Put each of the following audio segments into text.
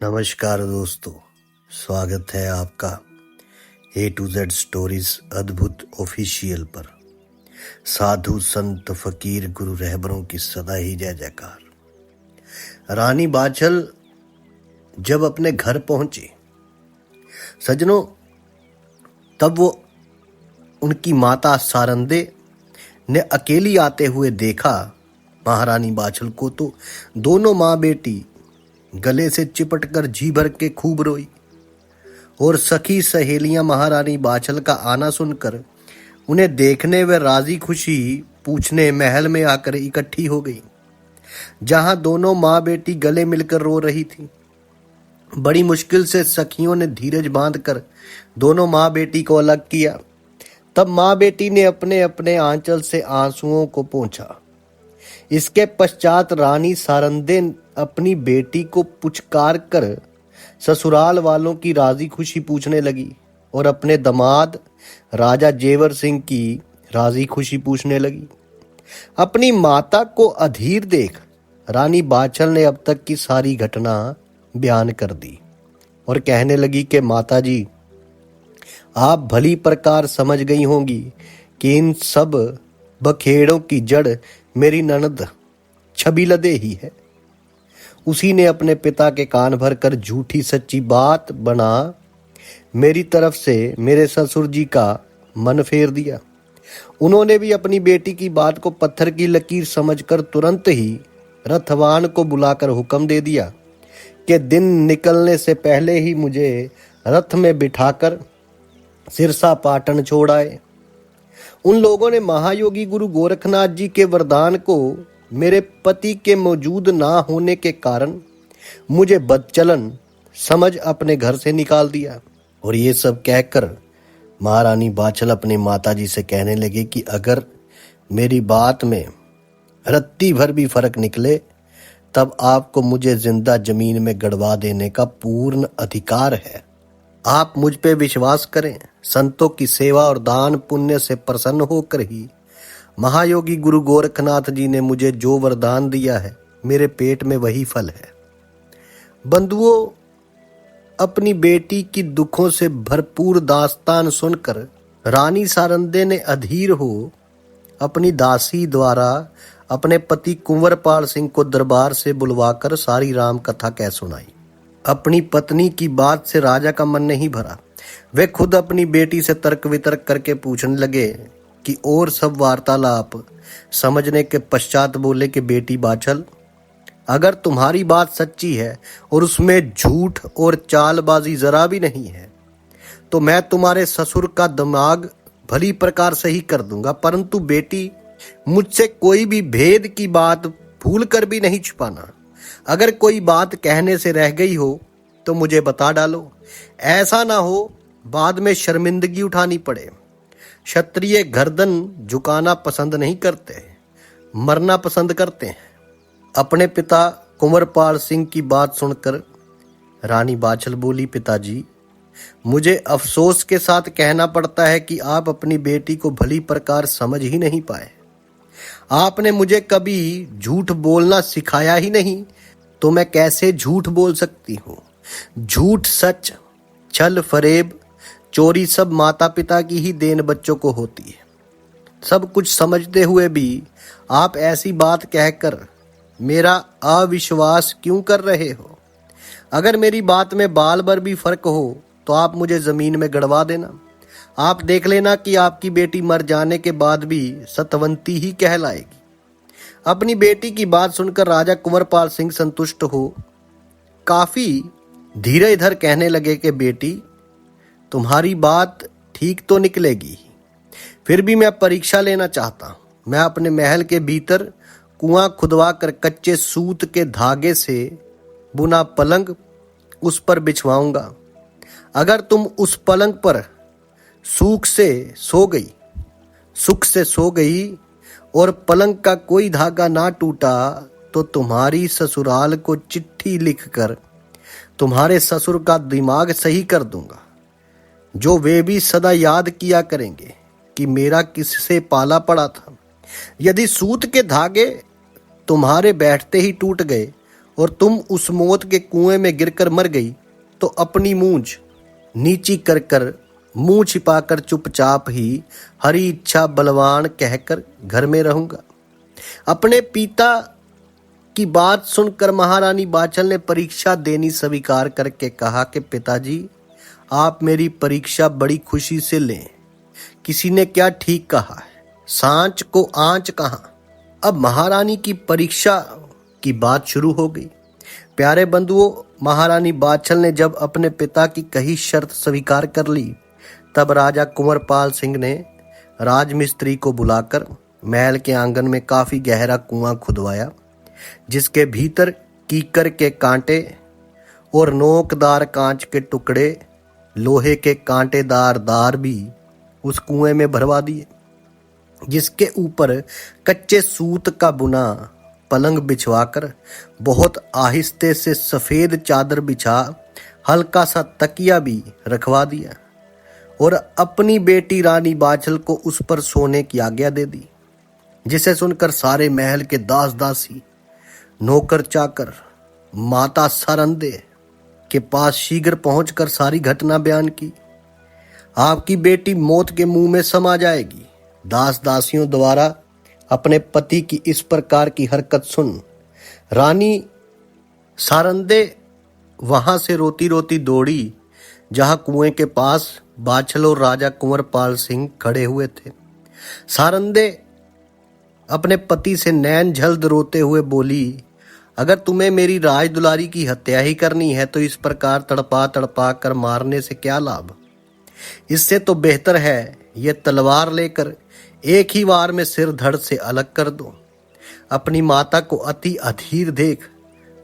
नमस्कार दोस्तों, स्वागत है आपका A to Z स्टोरीज अद्भुत ऑफिशियल पर। साधु संत फकीर गुरु रहबरों की सदा ही जय जयकार। रानी बाछल जब अपने घर पहुंची सज्जनों, तब वो उनकी माता सारंदे ने अकेली आते हुए देखा महारानी बाछल को तो दोनों माँ बेटी गले से चिपटकर जी भर के खूब रोई और सखी सहेलियां महारानी बाछल का आना सुनकर उन्हें देखने व राजी खुशी पूछने महल में आकर इकट्ठी हो गई, जहां दोनों माँ बेटी गले मिलकर रो रही थी। बड़ी मुश्किल से सखियों ने धीरज बांधकर दोनों माँ बेटी को अलग किया। तब माँ बेटी ने अपने अपने आंचल से आंसुओं को पोंछा। इसके पश्चात रानी सारंदे अपनी बेटी को पुचकार कर ससुराल वालों की राजी खुशी पूछने लगी और अपने दामाद राजा जेवर सिंह की राजी खुशी पूछने लगी। अपनी माता को अधीर देख रानी बाछल ने अब तक की सारी घटना बयान कर दी और कहने लगी कि माता जी, आप भली प्रकार समझ गई होंगी कि इन सब बखेड़ों की जड़ मेरी ननद छबीलदे ही है। उसी ने अपने पिता के कान भर कर झूठी सच्ची बात बना मेरी तरफ से मेरे ससुर जी का मन फेर दिया। उन्होंने भी अपनी बेटी की बात को पत्थर की लकीर समझकर तुरंत ही रथवान को बुलाकर हुक्म दे दिया कि दिन निकलने से पहले ही मुझे रथ में बिठाकर सिरसा पाटन छोड़ आए। उन लोगों ने महायोगी गुरु गोरखनाथ जी के वरदान को मेरे पति के मौजूद ना होने के कारण मुझे बदचलन समझ अपने घर से निकाल दिया। और ये सब कहकर महारानी बाछल अपनी माताजी से कहने लगे कि अगर मेरी बात में रत्ती भर भी फर्क निकले तब आपको मुझे जिंदा जमीन में गड़वा देने का पूर्ण अधिकार है। आप मुझ पे विश्वास करें। संतों की सेवा और दान पुण्य से प्रसन्न होकर ही महायोगी गुरु गोरखनाथ जी ने मुझे जो वरदान दिया है, मेरे पेट में वही फल है। बंधुओं, अपनी बेटी की दुखों से भरपूर दास्तान सुनकर रानी सारंदे ने अधीर हो अपनी दासी द्वारा अपने पति कुंवरपाल सिंह को दरबार से बुलवाकर सारी राम कथा कह सुनाई। अपनी पत्नी की बात से राजा का मन नहीं भरा। वे खुद अपनी बेटी से तर्क वितर्क करके पूछने लगे कि और सब वार्तालाप समझने के पश्चात बोले कि बेटी बाछल, अगर तुम्हारी बात सच्ची है और उसमें झूठ और चालबाजी जरा भी नहीं है तो मैं तुम्हारे ससुर का दिमाग भली प्रकार सही कर दूंगा, परंतु बेटी मुझसे कोई भी भेद की बात भूल कर भी नहीं छुपाना। अगर कोई बात कहने से रह गई हो तो मुझे बता डालो, ऐसा ना हो बाद में शर्मिंदगी उठानी पड़े। क्षत्रिय गर्दन झुकाना पसंद नहीं करते, मरना पसंद करते हैं। अपने पिता कुंवरपाल सिंह की बात सुनकर रानी बाछल बोली, पिताजी, मुझे अफसोस के साथ कहना पड़ता है कि आप अपनी बेटी को भली प्रकार समझ ही नहीं पाए। आपने मुझे कभी झूठ बोलना सिखाया ही नहीं, तो मैं कैसे झूठ बोल सकती हूँ। झूठ, सच, छल फरेब, चोरी सब माता पिता की ही देन बच्चों को होती है। सब कुछ समझते हुए भी आप ऐसी बात कहकर मेरा अविश्वास क्यों कर रहे हो? अगर मेरी बात में बाल भर भी फर्क हो तो आप मुझे जमीन में गड़वा देना। आप देख लेना कि आपकी बेटी मर जाने के बाद भी सतवंती ही कहलाएगी। अपनी बेटी की बात सुनकर राजा कुंवरपाल सिंह संतुष्ट हो काफी धीरे इधर कहने लगे कि बेटी, तुम्हारी बात ठीक तो निकलेगी, फिर भी मैं परीक्षा लेना चाहता हूं। मैं अपने महल के भीतर कुआं खुदवा कर कच्चे सूत के धागे से बुना पलंग उस पर बिछवाऊंगा। अगर तुम उस पलंग पर सुख से सो गई और पलंग का कोई धागा ना टूटा तो तुम्हारी ससुराल को चिट्ठी लिखकर तुम्हारे ससुर का दिमाग सही कर दूंगा, जो वे भी सदा याद किया करेंगे कि मेरा किससे पाला पड़ा था। यदि सूत के धागे तुम्हारे बैठते ही टूट गए और तुम उस मौत के कुएं में गिरकर मर गई तो अपनी मूंछ नीची कर कर मुंह छिपाकर चुपचाप ही हरी इच्छा बलवान कहकर घर में रहूंगा। अपने पिता की बात सुनकर महारानी बाचल ने परीक्षा देनी स्वीकार करके कहा कि पिताजी, आप मेरी परीक्षा बड़ी खुशी से लें। किसी ने क्या ठीक कहा है, सांच को आंच कहा। अब महारानी की परीक्षा की बात शुरू हो गई। प्यारे बंधुओं, महारानी बाचल ने जब अपने पिता की कही शर्त स्वीकार कर ली, तब राजा कुंवरपाल सिंह ने राजमिस्त्री को बुलाकर महल के आंगन में काफी गहरा कुआं खुदवाया, जिसके भीतर कीकर के कांटे और नोकदार कांच के टुकड़े, लोहे के कांटेदार दार भी उस कुएं में भरवा दिए, जिसके ऊपर कच्चे सूत का बुना पलंग बिछवाकर बहुत आहिस्ते से सफेद चादर बिछा हल्का सा तकिया भी रखवा दिया और अपनी बेटी रानी बाचल को उस पर सोने की आज्ञा दे दी। जिसे सुनकर सारे महल के दास दासी, नौकर चाकर माता सारंदे के पास शीघ्र पहुंचकर सारी घटना बयान की। आपकी बेटी मौत के मुंह में समा जाएगी। दास दासियों द्वारा अपने पति की इस प्रकार की हरकत सुन रानी सारंदे वहां से रोती रोती दौड़ी जहां कुएं के पास बाछल और राजा कुंवरपाल सिंह खड़े हुए थे। सारंदे अपने पति से नैन झल्द रोते हुए बोली, अगर तुम्हें मेरी राजदुलारी की हत्या ही करनी है तो इस प्रकार तड़पा तड़पा कर मारने से क्या लाभ। इससे तो बेहतर है ये तलवार लेकर एक ही वार में सिर धड़ से अलग कर दो। अपनी माता को अति अधीर देख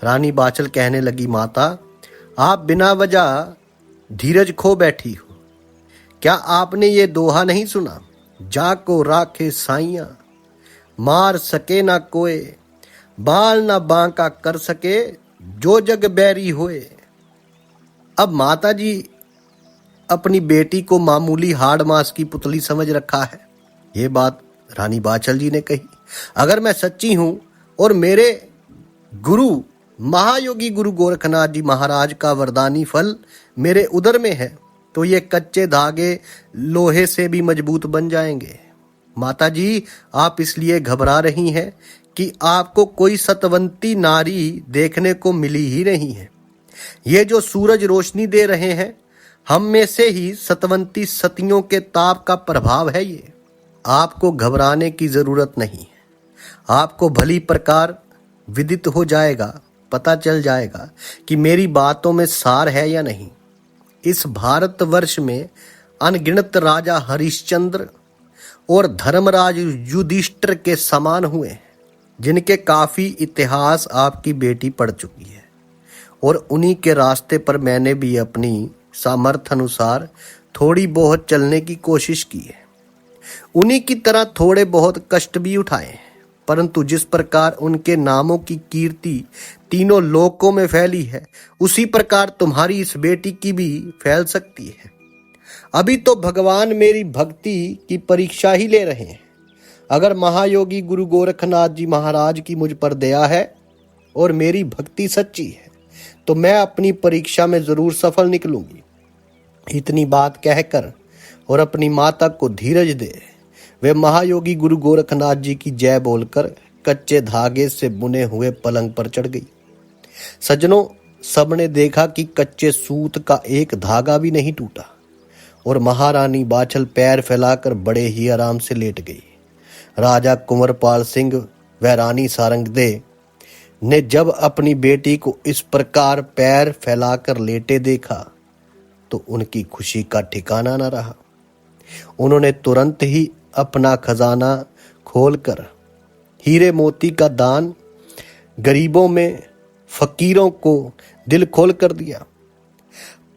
रानी बाचल कहने लगी, माता, आप बिना वजह धीरज खो बैठी हो। क्या आपने ये दोहा नहीं सुना, जाको राखे साइयां, मार सके ना कोई, बाल ना बांका कर सके, जो जग बैरी होए। अब माता जी अपनी बेटी को मामूली हाड़ मास की पुतली समझ रखा है। ये बात रानी बाचल जी ने कही। अगर मैं सच्ची हूं और मेरे गुरु महायोगी गुरु गोरखनाथ जी महाराज का वरदानी फल मेरे उदर में है तो ये कच्चे धागे लोहे से भी मजबूत बन जाएंगे। माता जी, आप इसलिए घबरा रही हैं कि आपको कोई सतवंती नारी देखने को मिली ही नहीं है। ये जो सूरज रोशनी दे रहे हैं, हम में से ही सतवंती सतियों के ताप का प्रभाव है। ये आपको घबराने की जरूरत नहीं है। आपको भली प्रकार विदित हो जाएगा, पता चल जाएगा कि मेरी बातों में सार है या नहीं। इस भारतवर्ष में अनगिनत राजा हरिश्चंद्र और धर्मराज युधिष्ठिर के समान हुए, जिनके काफी इतिहास आपकी बेटी पढ़ चुकी है, और उन्हीं के रास्ते पर मैंने भी अपनी सामर्थ्य अनुसार थोड़ी बहुत चलने की कोशिश की है। उन्हीं की तरह थोड़े बहुत कष्ट भी उठाए, परंतु जिस प्रकार उनके नामों की कीर्ति तीनों लोकों में फैली है, उसी प्रकार तुम्हारी इस बेटी की भी फैल सकती है। अभी तो भगवान मेरी भक्ति की परीक्षा ही ले रहे हैं। अगर महायोगी गुरु गोरखनाथ जी महाराज की मुझ पर दया है और मेरी भक्ति सच्ची है तो मैं अपनी परीक्षा में जरूर सफल निकलूंगी। इतनी बात कहकर और अपनी माता को धीरज दे वे महायोगी गुरु गोरखनाथ जी की जय बोलकर कच्चे धागे से बुने हुए पलंग पर चढ़ गई। सज्जनों, सबने देखा कि कच्चे सूत का एक धागा भी नहीं टूटा और महारानी बाचल पैर फैलाकर बड़े ही आराम से लेट गई। राजा कुंवरपाल सिंह व रानी सारंगदे ने जब अपनी बेटी को इस प्रकार पैर फैलाकर लेटे देखा तो उनकी खुशी का ठिकाना न रहा। उन्होंने तुरंत ही अपना खजाना खोलकर हीरे मोती का दान गरीबों में, फकीरों को दिल खोल कर दिया।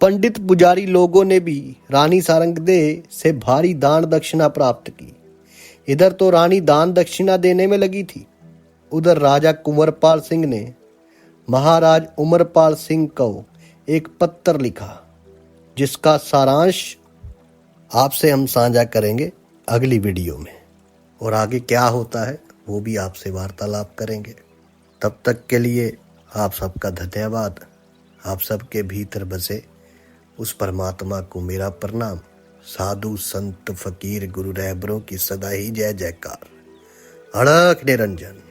पंडित पुजारी लोगों ने भी रानी सारंगदे से भारी दान दक्षिणा प्राप्त की। इधर तो रानी दान दक्षिणा देने में लगी थी, उधर राजा कुंवरपाल सिंह ने महाराज उमरपाल सिंह को एक पत्र लिखा, जिसका सारांश आपसे हम साझा करेंगे अगली वीडियो में, और आगे क्या होता है वो भी आपसे वार्तालाप करेंगे। तब तक के लिए आप सबका धन्यवाद। आप सबके भीतर बसे उस परमात्मा को मेरा प्रणाम। साधु संत फकीर गुरु रहबरों की सदा ही जय जयकार। अड़क निरंजन।